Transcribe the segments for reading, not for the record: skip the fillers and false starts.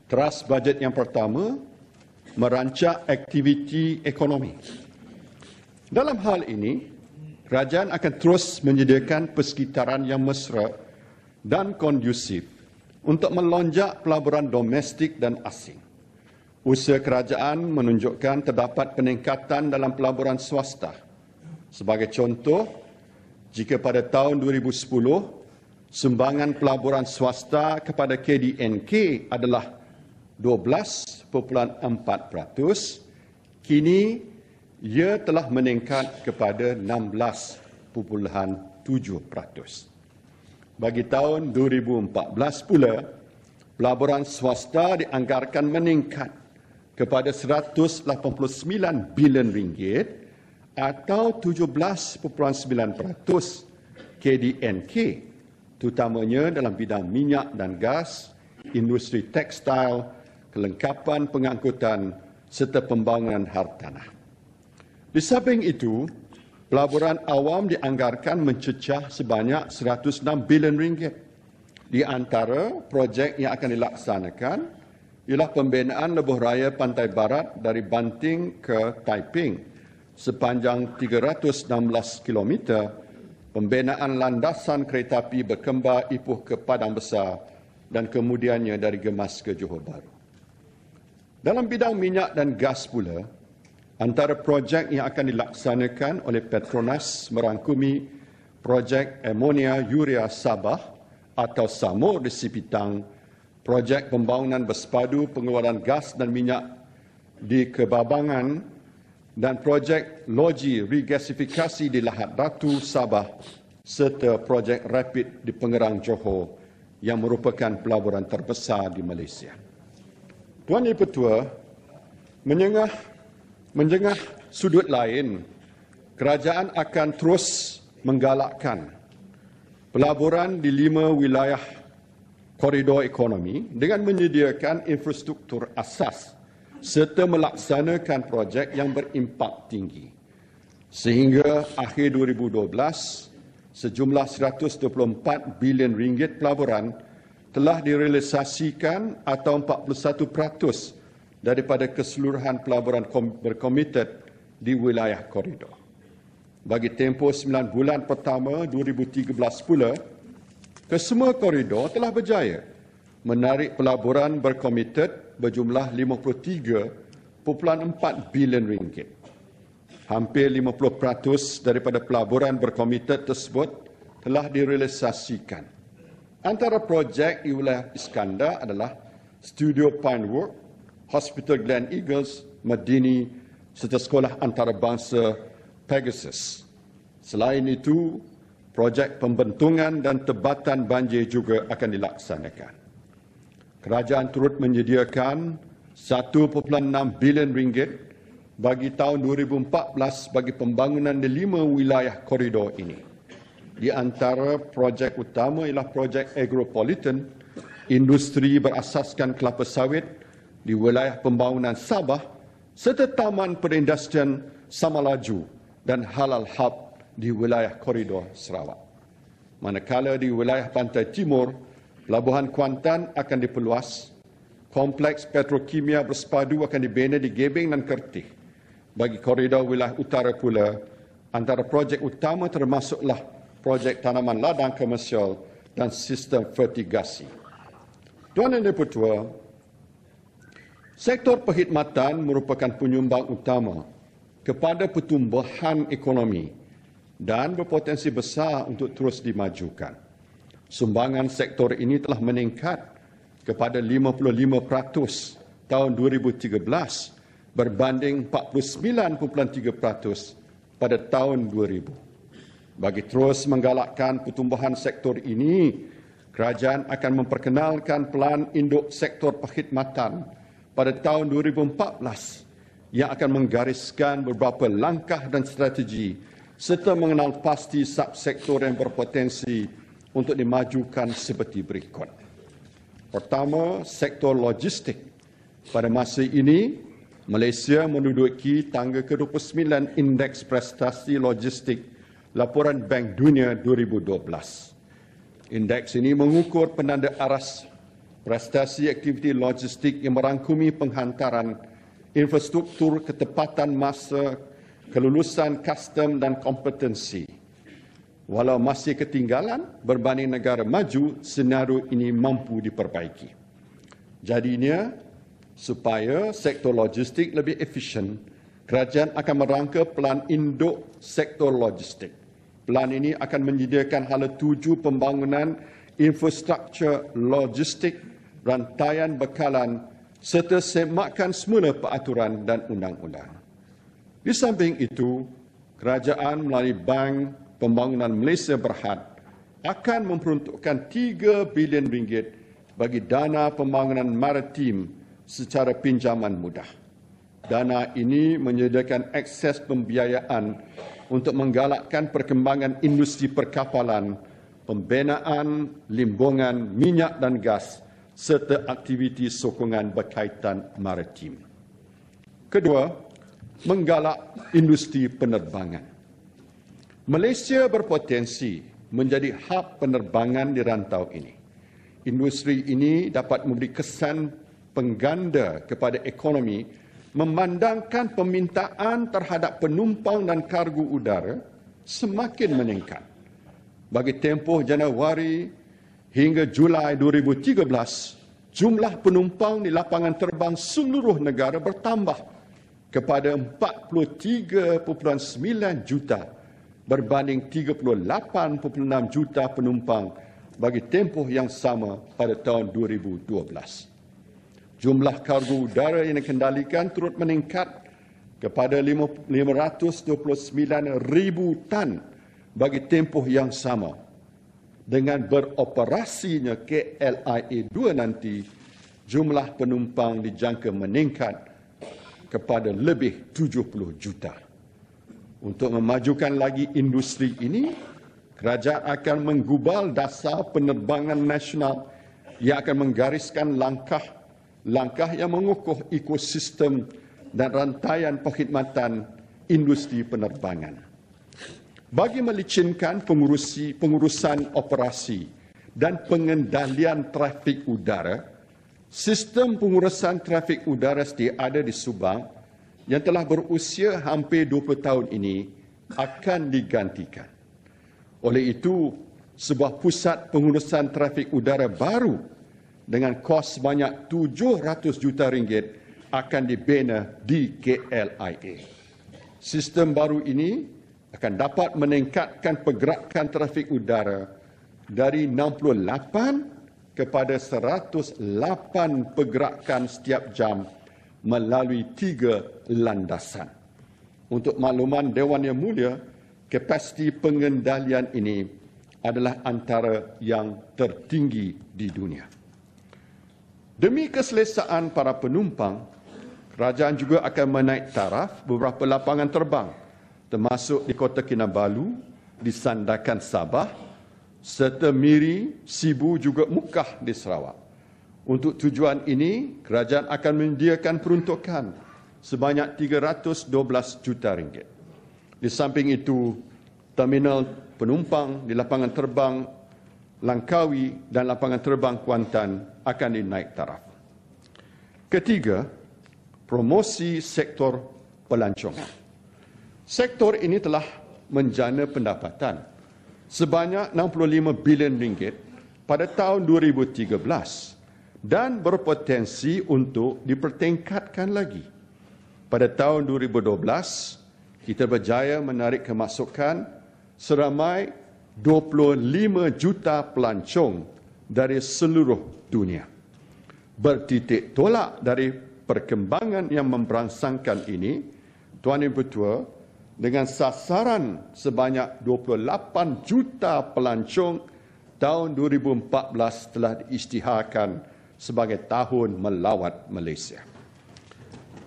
Teras bajet yang pertama, merancang aktiviti ekonomi. Dalam hal ini, kerajaan akan terus menyediakan persekitaran yang mesra dan kondusif untuk melonjak pelaburan domestik dan asing. Usaha kerajaan menunjukkan terdapat peningkatan dalam pelaburan swasta. Sebagai contoh, jika pada tahun 2010, sumbangan pelaburan swasta kepada KDNK adalah 12.4%, kini ia telah meningkat kepada 16.7%. Bagi tahun 2014 pula, pelaburan swasta dianggarkan meningkat kepada 189 bilion ringgit atau 17.9% KDNK, terutamanya dalam bidang minyak dan gas, industri tekstil, kelengkapan pengangkutan serta pembangunan hartanah. Di samping itu, pelaburan awam dianggarkan mencecah sebanyak 106 bilion ringgit. Di antara projek yang akan dilaksanakan ialah pembinaan lebuh raya pantai barat dari Banting ke Taiping sepanjang 316 km, pembinaan landasan kereta api berkembar Ipoh ke Padang Besar dan kemudiannya dari Gemas ke Johor Bahru. Dalam bidang minyak dan gas pula, antara projek yang akan dilaksanakan oleh Petronas merangkumi projek amonia urea Sabah atau SAMUR di Sipitang, projek pembangunan bersepadu pengeluaran gas dan minyak di Kebabangan, dan projek loji regasifikasi di Lahad Ratu, Sabah, serta projek rapid di Pengerang, Johor yang merupakan pelaburan terbesar di Malaysia. Tuan Yang Pertua, menjengah sudut lain, kerajaan akan terus menggalakkan pelaburan di 5 wilayah koridor ekonomi dengan menyediakan infrastruktur asas serta melaksanakan projek yang berimpak tinggi. Sehingga akhir 2012, sejumlah 124 bilion ringgit pelaburan telah direalisasikan atau 41% daripada keseluruhan pelaburan berkomited di wilayah koridor. Bagi tempoh 9 bulan pertama 2013 pula, kesemua koridor telah berjaya menarik pelaburan berkomited berjumlah 53.4 bilion ringgit. Hampir 50% daripada pelaburan berkomited tersebut telah direalisasikan. Antara projek di wilayah Iskandar adalah Studio Pinewood, Hospital Glen Eagles, Madini serta Sekolah Antarabangsa Pegasus. Selain itu, projek pembentungan dan tebatan banjir juga akan dilaksanakan. Kerajaan turut menyediakan 1.6 bilion ringgit bagi tahun 2014 bagi pembangunan di 5 wilayah koridor ini. Di antara projek utama ialah projek agropolitan, industri berasaskan kelapa sawit di wilayah pembangunan Sabah serta Taman Perindustrian Samalaju dan Halal Hub di wilayah koridor Sarawak. Manakala di wilayah pantai timur, Pelabuhan Kuantan akan diperluas, kompleks petrokimia bersepadu akan dibina di Gebeng dan Kertih. Bagi koridor wilayah utara pula, antara projek utama termasuklah projek tanaman ladang komersial dan sistem fertigasi. Tuan Yang Dipertua, sektor perkhidmatan merupakan penyumbang utama kepada pertumbuhan ekonomi dan berpotensi besar untuk terus dimajukan. Sumbangan sektor ini telah meningkat kepada 55% tahun 2013 berbanding 49.3% pada tahun 2000. Bagi terus menggalakkan pertumbuhan sektor ini, kerajaan akan memperkenalkan Pelan Induk Sektor Perkhidmatan pada tahun 2014 yang akan menggariskan beberapa langkah dan strategi serta mengenal pasti subsektor yang berpotensi untuk dimajukan seperti berikut. Pertama, sektor logistik. Pada masa ini, Malaysia menduduki tangga ke-29 Indeks Prestasi Logistik Laporan Bank Dunia 2012. Indeks ini mengukur penanda aras prestasi aktiviti logistik yang merangkumi penghantaran, infrastruktur ketepatan masa, kelulusan custom dan kompetensi. Walau masih ketinggalan berbanding negara maju, senario ini mampu diperbaiki. Jadinya, supaya sektor logistik lebih efisien, kerajaan akan merangka Pelan Induk Sektor Logistik. Pelan ini akan menyediakan hala 7 pembangunan infrastruktur logistik, rantaian bekalan serta semakan semula peraturan dan undang-undang. Di samping itu, kerajaan melalui Bank Pembangunan Malaysia Berhad akan memperuntukkan RM3 bilion bagi dana pembangunan maritim secara pinjaman mudah. Dana ini menyediakan akses pembiayaan untuk menggalakkan perkembangan industri perkapalan, pembinaan limbungan minyak dan gas serta aktiviti sokongan berkaitan maritim. Kedua, menggalak industri penerbangan. Malaysia berpotensi menjadi hub penerbangan di rantau ini. Industri ini dapat memberi kesan pengganda kepada ekonomi, memandangkan permintaan terhadap penumpang dan kargo udara semakin meningkat. Bagi tempoh Januari hingga Julai 2013, jumlah penumpang di lapangan terbang seluruh negara bertambah kepada 43.9 juta berbanding 38.6 juta penumpang bagi tempoh yang sama pada tahun 2012. Jumlah kargo udara yang dikendalikan turut meningkat kepada 529,000 tan bagi tempoh yang sama. Dengan beroperasinya KLIA 2 nanti, jumlah penumpang dijangka meningkat kepada lebih 70 juta. Untuk memajukan lagi industri ini, kerajaan akan menggubal dasar penerbangan nasional yang akan menggariskan langkah yang mengukuh ekosistem dan rantaian perkhidmatan industri penerbangan. Bagi melicinkan pengurusan operasi dan pengendalian trafik udara, sistem pengurusan trafik udara sedia ada di Subang yang telah berusia hampir 20 tahun ini akan digantikan. Oleh itu, sebuah pusat pengurusan trafik udara baru dengan kos sebanyak RM700 juta akan dibina di KLIA. Sistem baru ini akan dapat meningkatkan pergerakan trafik udara dari 68 kepada 108 pergerakan setiap jam melalui 3 landasan. Untuk makluman Dewan Yang Mulia, kapasiti pengendalian ini adalah antara yang tertinggi di dunia. Demi keselesaan para penumpang, kerajaan juga akan menaik taraf beberapa lapangan terbang, termasuk di Kota Kinabalu, di Sandakan Sabah, serta Miri, Sibu juga Mukah di Sarawak. Untuk tujuan ini, kerajaan akan menyediakan peruntukan sebanyak RM312 juta. Di samping itu, terminal penumpang di lapangan terbang Langkawi dan lapangan terbang Kuantan akan dinaik taraf. Ketiga, promosi sektor pelancongan. Sektor ini telah menjana pendapatan sebanyak RM65 bilion pada tahun 2013. Dan berpotensi untuk dipertingkatkan lagi. Pada tahun 2012, kita berjaya menarik kemasukan seramai 25 juta pelancong dari seluruh dunia. Bertitik tolak dari perkembangan yang memberangsangkan ini, Tuan Ibu Ketua, dengan sasaran sebanyak 28 juta pelancong, tahun 2014 telah diisytiharkan sebagai tahun melawat Malaysia.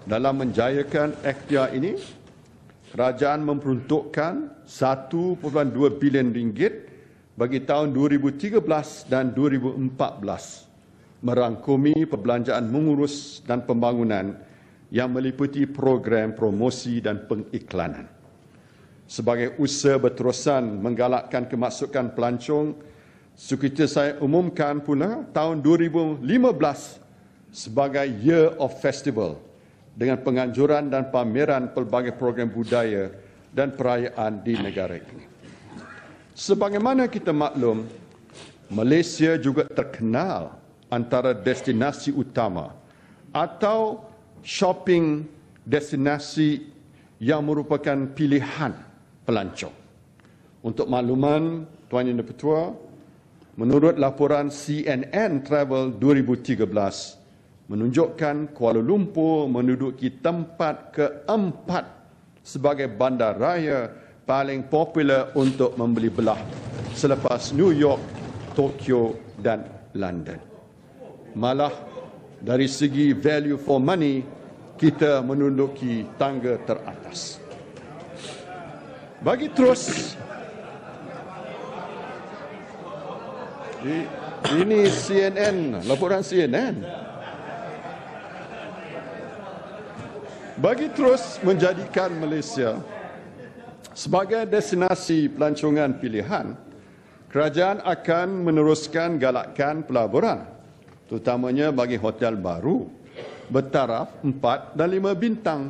Dalam menjayakan ikhtiar ini, kerajaan memperuntukkan RM1.2 bilion bagi tahun 2013 dan 2014, merangkumi perbelanjaan mengurus dan pembangunan yang meliputi program promosi dan pengiklanan. Sebagai usaha berterusan menggalakkan kemasukan pelancong, Sukacita saya umumkan pula tahun 2015 sebagai Year of Festival dengan penganjuran dan pameran pelbagai program budaya dan perayaan di negara ini. Sebagaimana kita maklum, Malaysia juga terkenal antara destinasi utama atau shopping destinasi yang merupakan pilihan pelancong. Untuk makluman Tuan Yang Di-Pertua, menurut laporan CNN Travel 2013, menunjukkan Kuala Lumpur menduduki tempat keempat sebagai bandaraya paling popular untuk membeli belah selepas New York, Tokyo dan London. Malah dari segi value for money, kita menduduki tangga teratas. Bagi terus, ini CNN, laporan CNN. Bagi terus menjadikan Malaysia sebagai destinasi pelancongan pilihan, kerajaan akan meneruskan galakkan pelaburan, terutamanya bagi hotel baru bertaraf 4 dan 5 bintang.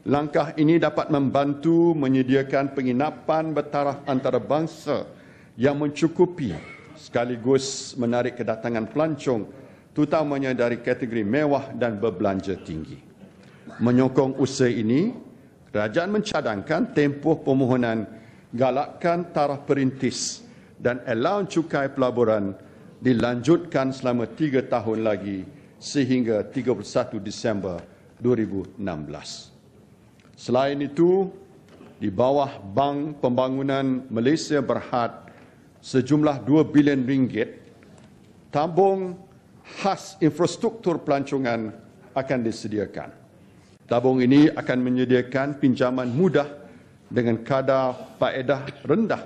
Langkah ini dapat membantu menyediakan penginapan bertaraf antarabangsa yang mencukupi sekaligus menarik kedatangan pelancong, terutamanya dari kategori mewah dan berbelanja tinggi. Menyokong usaha ini, kerajaan mencadangkan tempoh permohonan galakkan taraf perintis dan allowance cukai pelaburan dilanjutkan selama 3 tahun lagi sehingga 31 Disember 2016. Selain itu, di bawah Bank Pembangunan Malaysia Berhad sejumlah 2 bilion ringgit, tabung khas infrastruktur pelancongan akan disediakan. Tabung ini akan menyediakan pinjaman mudah dengan kadar faedah rendah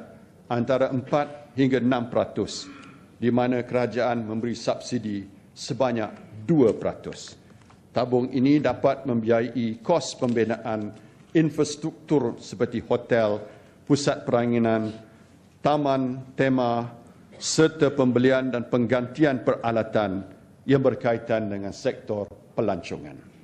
antara 4 hingga 6%, di mana kerajaan memberi subsidi sebanyak 2%. Tabung ini dapat membiayai kos pembinaan infrastruktur seperti hotel, pusat peranginan, taman tema serta pembelian dan penggantian peralatan yang berkaitan dengan sektor pelancongan.